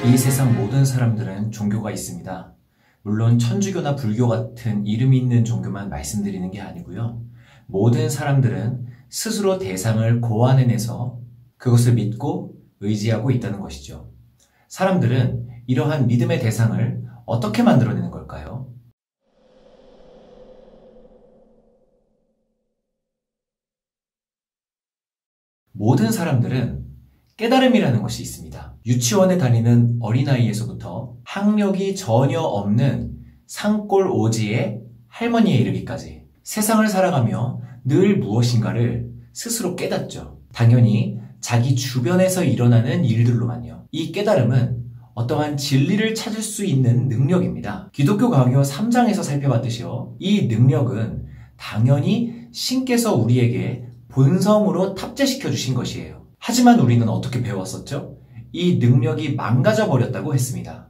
이 세상 모든 사람들은 종교가 있습니다. 물론 천주교나 불교 같은 이름 있는 종교만 말씀드리는 게 아니고요. 모든 사람들은 스스로 대상을 고안해내서 그것을 믿고 의지하고 있다는 것이죠. 사람들은 이러한 믿음의 대상을 어떻게 만들어내는 걸까요? 모든 사람들은 깨달음이라는 것이 있습니다. 유치원에 다니는 어린아이에서부터 학력이 전혀 없는 산골 오지의 할머니에 이르기까지 세상을 살아가며 늘 무엇인가를 스스로 깨닫죠. 당연히 자기 주변에서 일어나는 일들로만요. 이 깨달음은 어떠한 진리를 찾을 수 있는 능력입니다. 기독교 강요 3장에서 살펴봤듯이요. 이 능력은 당연히 신께서 우리에게 본성으로 탑재시켜 주신 것이에요. 하지만 우리는 어떻게 배웠었죠? 이 능력이 망가져 버렸다고 했습니다.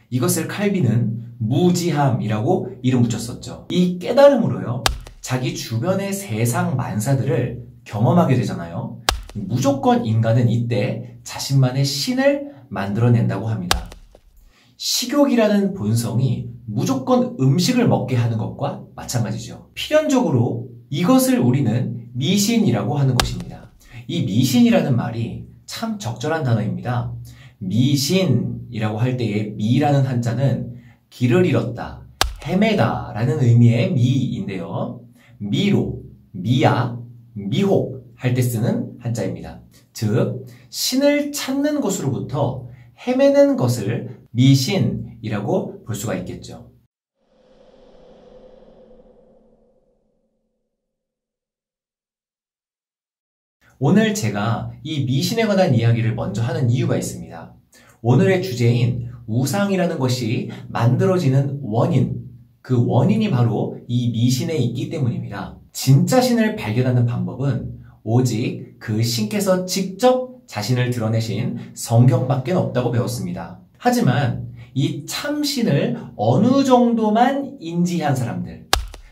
이것을 칼빈은 무지함이라고 이름 붙였었죠. 이 깨달음으로요, 자기 주변의 세상 만사들을 경험하게 되잖아요. 무조건 인간은 이때 자신만의 신을 만들어낸다고 합니다. 식욕이라는 본성이 무조건 음식을 먹게 하는 것과 마찬가지죠. 필연적으로 이것을 우리는 미신이라고 하는 것입니다. 이 미신이라는 말이 참 적절한 단어입니다. 미신이라고 할 때의 미라는 한자는 길을 잃었다, 헤매다 라는 의미의 미인데요. 미로, 미야, 미혹 할 때 쓰는 한자입니다. 즉, 신을 찾는 것으로부터 헤매는 것을 미신이라고 볼 수가 있겠죠. 오늘 제가 이 미신에 관한 이야기를 먼저 하는 이유가 있습니다. 오늘의 주제인 우상이라는 것이 만들어지는 원인, 그 원인이 바로 이 미신에 있기 때문입니다. 진짜 신을 발견하는 방법은 오직 그 신께서 직접 자신을 드러내신 성경밖에 없다고 배웠습니다. 하지만 이 참신을 어느 정도만 인지한 사람들,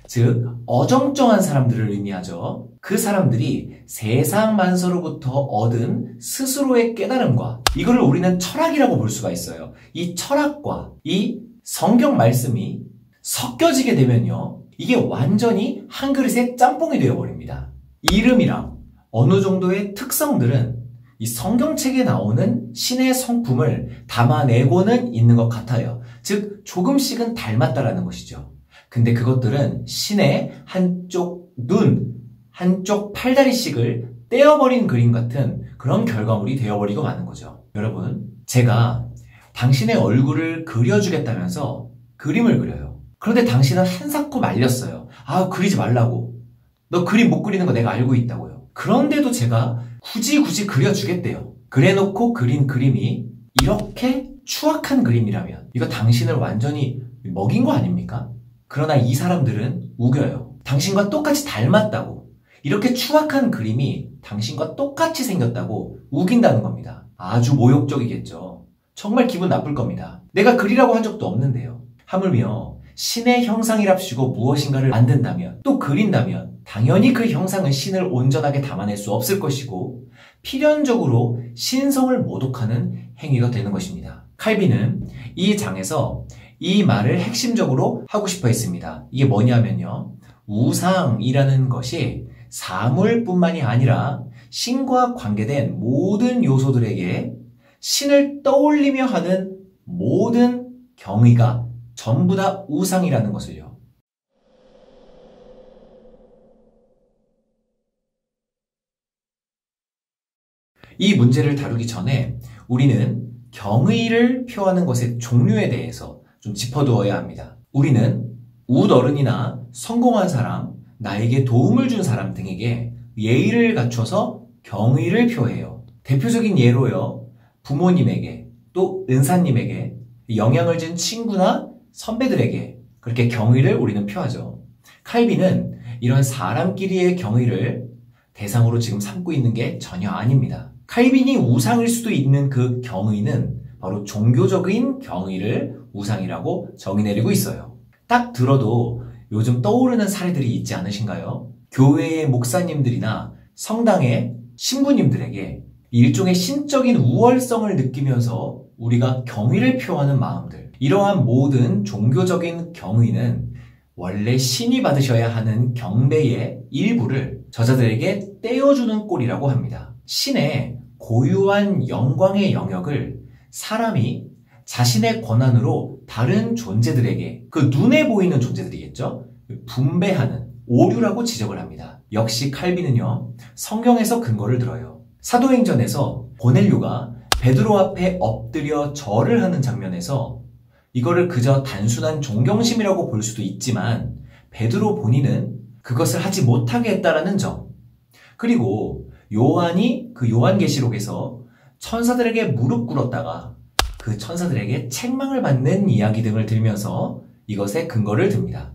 즉 어정쩡한 사람들을 의미하죠. 그 사람들이 세상 만서로부터 얻은 스스로의 깨달음과, 이거를 우리는 철학이라고 볼 수가 있어요. 이 철학과 이 성경 말씀이 섞여지게 되면요, 이게 완전히 한 그릇의 짬뽕이 되어버립니다. 이름이랑 어느 정도의 특성들은 이 성경책에 나오는 신의 성품을 담아내고는 있는 것 같아요. 즉 조금씩은 닮았다라는 것이죠. 근데 그것들은 신의 한쪽 눈, 한쪽 팔다리씩을 떼어버린 그림 같은 그런 결과물이 되어버리고 마는 거죠. 여러분, 제가 당신의 얼굴을 그려주겠다면서 그림을 그려요. 그런데 당신은 한사코 말렸어요. 아, 그리지 말라고. 너 그림 못 그리는 거 내가 알고 있다고요. 그런데도 제가 굳이 그려주겠대요. 그래놓고 그린 그림이 이렇게 추악한 그림이라면 이거 당신을 완전히 먹인 거 아닙니까? 그러나 이 사람들은 우겨요. 당신과 똑같이 닮았다고, 이렇게 추악한 그림이 당신과 똑같이 생겼다고 우긴다는 겁니다. 아주 모욕적이겠죠. 정말 기분 나쁠 겁니다. 내가 그리라고 한 적도 없는데요. 하물며 신의 형상이랍시고 무엇인가를 만든다면, 또 그린다면 당연히 그 형상은 신을 온전하게 담아낼 수 없을 것이고 필연적으로 신성을 모독하는 행위가 되는 것입니다. 칼빈은 이 장에서 이 말을 핵심적으로 하고 싶어 했습니다. 이게 뭐냐면요, 우상이라는 것이 사물뿐만이 아니라 신과 관계된 모든 요소들에게 신을 떠올리며 하는 모든 경의가 전부 다 우상이라는 것을요. 이 문제를 다루기 전에 우리는 경의를 표하는 것의 종류에 대해서 좀 짚어두어야 합니다. 우리는 웃어른이나 성공한 사람, 나에게 도움을 준 사람 등에게 예의를 갖춰서 경의를 표해요. 대표적인 예로요, 부모님에게, 또 은사님에게, 영향을 준 친구나 선배들에게 그렇게 경의를 우리는 표하죠. 칼빈은 이런 사람끼리의 경의를 대상으로 지금 삼고 있는 게 전혀 아닙니다. 칼빈이 우상일 수도 있는 그 경의는 바로 종교적인 경의를 우상이라고 정의 내리고 있어요. 딱 들어도 요즘 떠오르는 사례들이 있지 않으신가요? 교회의 목사님들이나 성당의 신부님들에게 일종의 신적인 우월성을 느끼면서 우리가 경의를 표하는 마음들. 이러한 모든 종교적인 경의는 원래 신이 받으셔야 하는 경배의 일부를 저자들에게 떼어주는 꼴이라고 합니다. 신의 고유한 영광의 영역을 사람이 자신의 권한으로 다른 존재들에게, 그 눈에 보이는 존재들이겠죠? 분배하는 오류라고 지적을 합니다. 역시 칼빈은요, 성경에서 근거를 들어요. 사도행전에서 고넬료가 베드로 앞에 엎드려 절을 하는 장면에서 이거를 그저 단순한 존경심이라고 볼 수도 있지만 베드로 본인은 그것을 하지 못하게 했다라는 점, 그리고 요한이 그 요한계시록에서 천사들에게 무릎 꿇었다가 그 천사들에게 책망을 받는 이야기 등을 들면서 이것에 근거를 듭니다.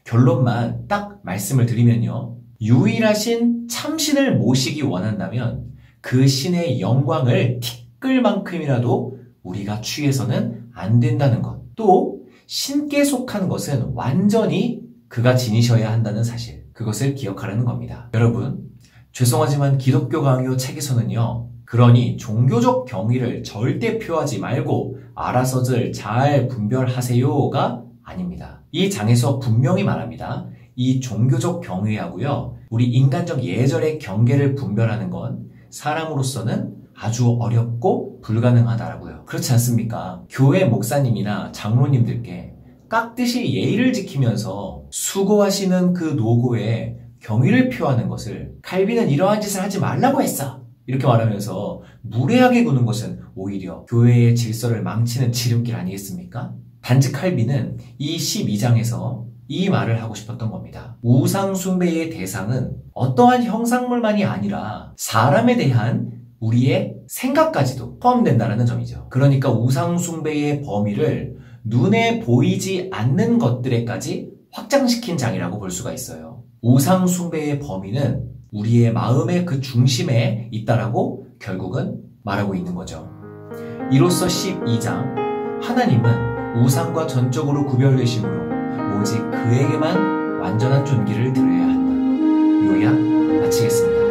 결론만 딱 말씀을 드리면요, 유일하신 참신을 모시기 원한다면 그 신의 영광을 티끌만큼이라도 우리가 취해서는 안 된다는 것, 또 신께 속한 것은 완전히 그가 지니셔야 한다는 사실, 그것을 기억하라는 겁니다. 여러분, 죄송하지만 기독교 강요 책에서는요, 그러니 종교적 경의를 절대 표하지 말고 알아서들 잘 분별하세요가 아닙니다. 이 장에서 분명히 말합니다. 이 종교적 경외하고요, 우리 인간적 예절의 경계를 분별하는 건 사람으로서는 아주 어렵고 불가능하다라고요. 그렇지 않습니까? 교회 목사님이나 장로님들께 깍듯이 예의를 지키면서 수고하시는 그 노고에 경의를 표하는 것을 칼빈은 이러한 짓을 하지 말라고 했어, 이렇게 말하면서 무례하게 구는 것은 오히려 교회의 질서를 망치는 지름길 아니겠습니까? 단지 칼빈은 이 12장에서 이 말을 하고 싶었던 겁니다. 우상 숭배의 대상은 어떠한 형상물만이 아니라 사람에 대한 우리의 생각까지도 포함된다는 점이죠. 그러니까 우상 숭배의 범위를 눈에 보이지 않는 것들에까지 확장시킨 장이라고 볼 수가 있어요. 우상 숭배의 범위는 우리의 마음의 그 중심에 있다라고 결국은 말하고 있는 거죠. 이로써 12장, 하나님은 우상과 전적으로 구별되심으로 오직 그에게만 완전한 존귀를 드려야 한다. 요약 마치겠습니다.